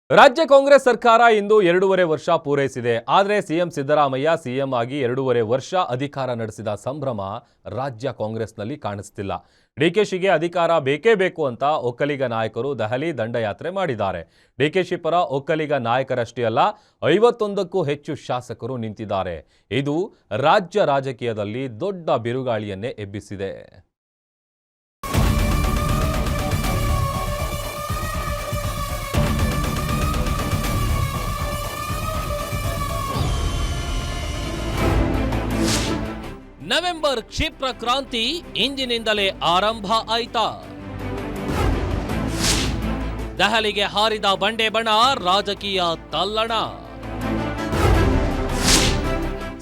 ರಾಜ್ಯ ಕಾಂಗ್ರೆಸ್ ಸರ್ಕಾರ ಇಂದು 2.5 ವರ್ಷ ಪೂರೈಸಿದೆ. ಆದರೆ ಸಿಎಂ ಸಿದ್ದರಾಮಯ್ಯ ಸಿಎಂ ಆಗಿ 2.5 ವರ್ಷ ಅಧಿಕಾರ ನಡೆಸಿದ ಸಂಭ್ರಮ ರಾಜ್ಯ ಕಾಂಗ್ರೆಸ್ನಲ್ಲಿ ಕಾಣಿಸ್ತಿಲ್ಲ. ಡಿಕೆಶಿಗೆ ಅಧಿಕಾರ ಬೇಕೇ ಬೇಕು ಅಂತ ಒಕ್ಕಲಿಗ ನಾಯಕರು ದೆಹಲಿ ದಂಡಯಾತ್ರೆ ಮಾಡಿದ್ದಾರೆ. ಡಿಕೆಶಿ ಪರ ಒಕ್ಕಲಿಗ ನಾಯಕರಷ್ಟೇ ಅಲ್ಲ, 51ಕ್ಕೂ ಹೆಚ್ಚು ಶಾಸಕರು ನಿಂತಿದ್ದಾರೆ. ಇದು ರಾಜ್ಯ ರಾಜಕೀಯದಲ್ಲಿ ದೊಡ್ಡ ಬಿರುಗಾಳಿಯನ್ನೇ ಎಬ್ಬಿಸಿದೆ. ನವೆಂಬರ್ ಕ್ಷಿಪ್ರ ಕ್ರಾಂತಿ ಇಂದಿನಿಂದಲೇ ಆರಂಭ ಆಯ್ತಾ? ದೆಹಲಿಗೆ ಹಾರಿದ ಬಂಡೆ ಬಣ, ರಾಜಕೀಯ ತಲ್ಲಣ.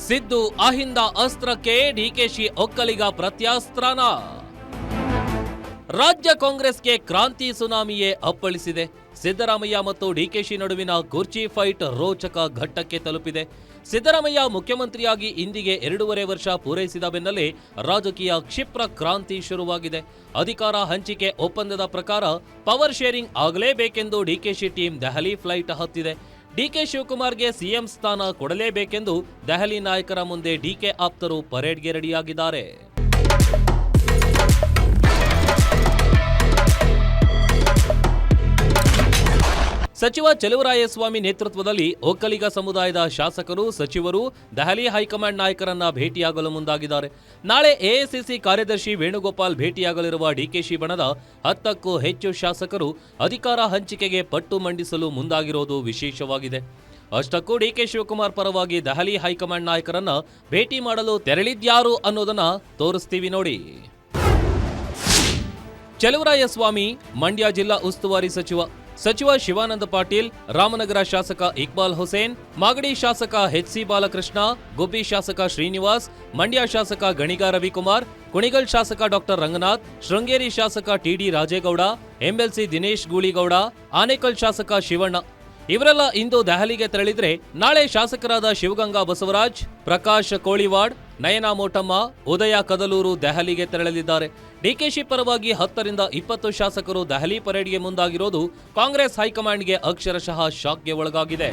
ಸಿದ್ದು ಅಹಿಂದ ಅಸ್ತ್ರಕ್ಕೆ ಡಿಕೆಶಿ ಒಕ್ಕಲಿಗ ಪ್ರತ್ಯಾಸ್ತ್ರನ. ರಾಜ್ಯ ಕಾಂಗ್ರೆಸ್ಗೆ ಕ್ರಾಂತಿ ಸುನಾಮಿಯೇ ಅಪ್ಪಳಿಸಿದೆ. ಸಿದ್ದರಾಮಯ್ಯ ಮತ್ತು ಡಿಕೆಶಿ ನಡುವಿನ ಕುರ್ಚಿ ಫೈಟ್ ರೋಚಕ ಘಟ್ಟಕ್ಕೆ ತಲುಪಿದೆ. ಸಿದ್ದರಾಮಯ್ಯ ಮುಖ್ಯಮಂತ್ರಿಯಾಗಿ ಇಂದಿಗೆ 2.5 ವರ್ಷ ಪೂರೈಸಿದ ಬೆನ್ನಲ್ಲೇ ರಾಜಕೀಯ ಕ್ಷಿಪ್ರ ಕ್ರಾಂತಿ ಶುರುವಾಗಿದೆ. ಅಧಿಕಾರ ಹಂಚಿಕೆ ಒಪ್ಪಂದದ ಪ್ರಕಾರ ಪವರ್ ಶೇರಿಂಗ್ ಆಗಲೇಬೇಕೆಂದು ಡಿಕೆಶಿ ಟೀಮ್ ದೆಹಲಿ ಫ್ಲೈಟ್ ಹತ್ತಿದೆ. ಡಿಕೆ ಶಿವಕುಮಾರ್ಗೆ ಸಿಎಂ ಸ್ಥಾನ ಕೊಡಲೇಬೇಕೆಂದು ದೆಹಲಿ ನಾಯಕರ ಮುಂದೆ ಡಿಕೆ ಆಪ್ತರು ಪರೇಡ್ಗೆ ರೆಡಿಯಾಗಿದ್ದಾರೆ. ಸಚಿವ ಚಲುವರಾಯಸ್ವಾಮಿ ನೇತೃತ್ವದಲ್ಲಿ ಒಕ್ಕಲಿಗ ಸಮುದಾಯದ ಶಾಸಕರು, ಸಚಿವರು ದೆಹಲಿ ಹೈಕಮಾಂಡ್ ನಾಯಕರನ್ನ ಭೇಟಿಯಾಗಲು ಮುಂದಾಗಿದ್ದಾರೆ. ನಾಳೆ ಎಐಸಿಸಿ ಕಾರ್ಯದರ್ಶಿ ವೇಣುಗೋಪಾಲ್ ಭೇಟಿಯಾಗಲಿರುವ ಡಿಕೆಶಿ ಬಣದ 10ಕ್ಕೂ ಹೆಚ್ಚು ಶಾಸಕರು ಅಧಿಕಾರ ಹಂಚಿಕೆಗೆ ಪಟ್ಟು ಮಂಡಿಸಲು ಮುಂದಾಗಿರೋದು ವಿಶೇಷವಾಗಿದೆ. ಅಷ್ಟಕ್ಕೂ ಡಿಕೆ ಶಿವಕುಮಾರ್ ಪರವಾಗಿ ದೆಹಲಿ ಹೈಕಮಾಂಡ್ ನಾಯಕರನ್ನ ಭೇಟಿ ಮಾಡಲು ತೆರಳಿದ್ಯಾರು ಅನ್ನೋದನ್ನ ತೋರಿಸ್ತೀವಿ ನೋಡಿ. ಚಲುವರಾಯಸ್ವಾಮಿ ಮಂಡ್ಯ ಜಿಲ್ಲಾ ಉಸ್ತುವಾರಿ ಸಚಿವ ಶಿವಾನಂದ ಪಾಟೀಲ್, ರಾಮನಗರ ಶಾಸಕ ಇಕ್ಬಾಲ್ ಹುಸೇನ್, ಮಾಗಡಿ ಶಾಸಕ ಎಚ್.ಸಿ. ಬಾಲಕೃಷ್ಣ, ಗುಬ್ಬಿ ಶಾಸಕ ಶ್ರೀನಿವಾಸ್, ಮಂಡ್ಯ ಶಾಸಕ ಗಣಿಗ ರವಿಕುಮಾರ್, ಕುಣಿಗಲ್ ಶಾಸಕ ಡಾಕ್ಟರ್ ರಂಗನಾಥ್, ಶೃಂಗೇರಿ ಶಾಸಕ ಟಿ.ಡಿ. ರಾಜೇಗೌಡ, ಎಂಎಲ್ಸಿ ದಿನೇಶ್ ಗೂಳಿಗೌಡ, ಆನೇಕಲ್ ಶಾಸಕ ಶಿವಣ್ಣ ಇವರೆಲ್ಲ ಇಂದು ದೆಹಲಿಗೆ ತೆರಳಿದ್ರೆ, ನಾಳೆ ಶಾಸಕರಾದ ಶಿವಗಂಗಾ ಬಸವರಾಜ್, ಪ್ರಕಾಶ್ ಕೋಳಿವಾಡ್, ನಯನಾ ಮೋಟಮ್ಮ, ಉದಯ ಕದಲೂರು ದೆಹಲಿಗೆ ತೆರಳಲಿದ್ದಾರೆ. ಡಿಕೆಶಿ ಪರವಾಗಿ 10 ರಿಂದ 20 ಶಾಸಕರು ದೆಹಲಿ ಪರೇಡ್ಗೆ ಮುಂದಾಗಿರೋದು ಕಾಂಗ್ರೆಸ್ ಹೈಕಮಾಂಡ್ಗೆ ಅಕ್ಷರಶಃ ಶಾಕ್ಗೆ ಒಳಗಾಗಿದೆ.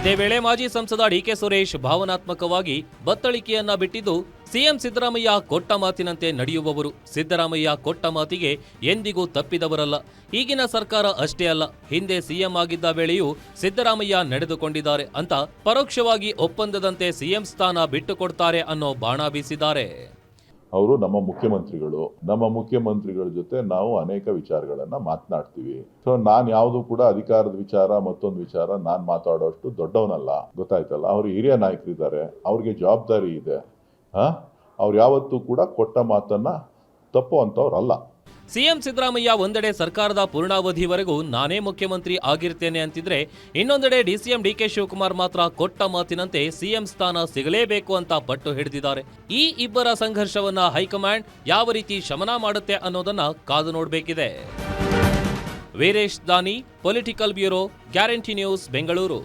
ಇದೇ ವೇಳೆ ಮಾಜಿ ಸಂಸದ ಡಿಕೆ ಸುರೇಶ್ ಭಾವನಾತ್ಮಕವಾಗಿ ಬತ್ತಳಿಕೆಯನ್ನ ಬಿಟ್ಟಿದ್ದು, ಸಿಎಂ ಸಿದ್ದರಾಮಯ್ಯ ಕೊಟ್ಟ ಮಾತಿನಂತೆ ನಡೆಯುವವರು, ಸಿದ್ದರಾಮಯ್ಯ ಕೊಟ್ಟ ಮಾತಿಗೆ ಎಂದಿಗೂ ತಪ್ಪಿದವರಲ್ಲ. ಈಗಿನ ಸರ್ಕಾರ ಅಷ್ಟೇ ಅಲ್ಲ, ಹಿಂದೆ ಸಿಎಂ ಆಗಿದ್ದ ವೇಳೆಯೂ ಸಿದ್ದರಾಮಯ್ಯ ನಡೆದುಕೊಂಡಿದ್ದಾರೆ ಅಂತ ಪರೋಕ್ಷವಾಗಿ ಒಪ್ಪಂದದಂತೆ ಸಿಎಂ ಸ್ಥಾನ ಬಿಟ್ಟುಕೊಡ್ತಾರೆ ಅನ್ನೋ ಬಾಣ ಬೀಸಿದ್ದಾರೆ. ಅವರು ನಮ್ಮ ಮುಖ್ಯಮಂತ್ರಿಗಳ ಜೊತೆ ನಾವು ಅನೇಕ ವಿಚಾರಗಳನ್ನ ಮಾತನಾಡ್ತೀವಿ. ಸೊ ನಾನು ಯಾವುದು ಕೂಡ ಅಧಿಕಾರದ ವಿಚಾರ ಮತ್ತೊಂದು ವಿಚಾರ ನಾನು ಮಾತಾಡೋಷ್ಟು ದೊಡ್ಡವನಲ್ಲ, ಗೊತ್ತಾಯ್ತಲ್ಲ. ಅವರು ಹಿರಿಯ ನಾಯಕರಿದ್ದಾರೆ, ಅವ್ರಿಗೆ ಜವಾಬ್ದಾರಿ ಇದೆ. ಅವ್ರು ಯಾವತ್ತೂ ಕೂಡ ಕೊಟ್ಟ ಮಾತನ್ನ ತಪ್ಪುವಂತವ್ರಲ್ಲ. ಸಿಎಂ ಸಿದ್ದರಾಮಯ್ಯ ಒಂದೆಡೆ ಸರ್ಕಾರದ ಪೂರ್ಣಾವಧಿವರೆಗೂ ನಾನೇ ಮುಖ್ಯಮಂತ್ರಿ ಆಗಿರ್ತೇನೆ ಅಂತಿದ್ರೆ, ಇನ್ನೊಂದೆಡೆ ಡಿಸಿಎಂ ಡಿಕೆ ಶಿವಕುಮಾರ್ ಮಾತ್ರ ಕೊಟ್ಟ ಮಾತಿನಂತೆ ಸಿಎಂ ಸ್ಥಾನ ಸಿಗಲೇಬೇಕು ಅಂತ ಪಟ್ಟು ಹಿಡಿದಿದ್ದಾರೆ. ಈ ಇಬ್ಬರ ಸಂಘರ್ಷವನ್ನ ಹೈಕಮಾಂಡ್ ಯಾವ ರೀತಿ ಶಮನ ಮಾಡುತ್ತೆ ಅನ್ನೋದನ್ನ ಕಾದು ನೋಡಬೇಕಿದೆ. ವೀರೇಶ್ ದಾನಿ, political bureau, guarantee news, Bengaluru.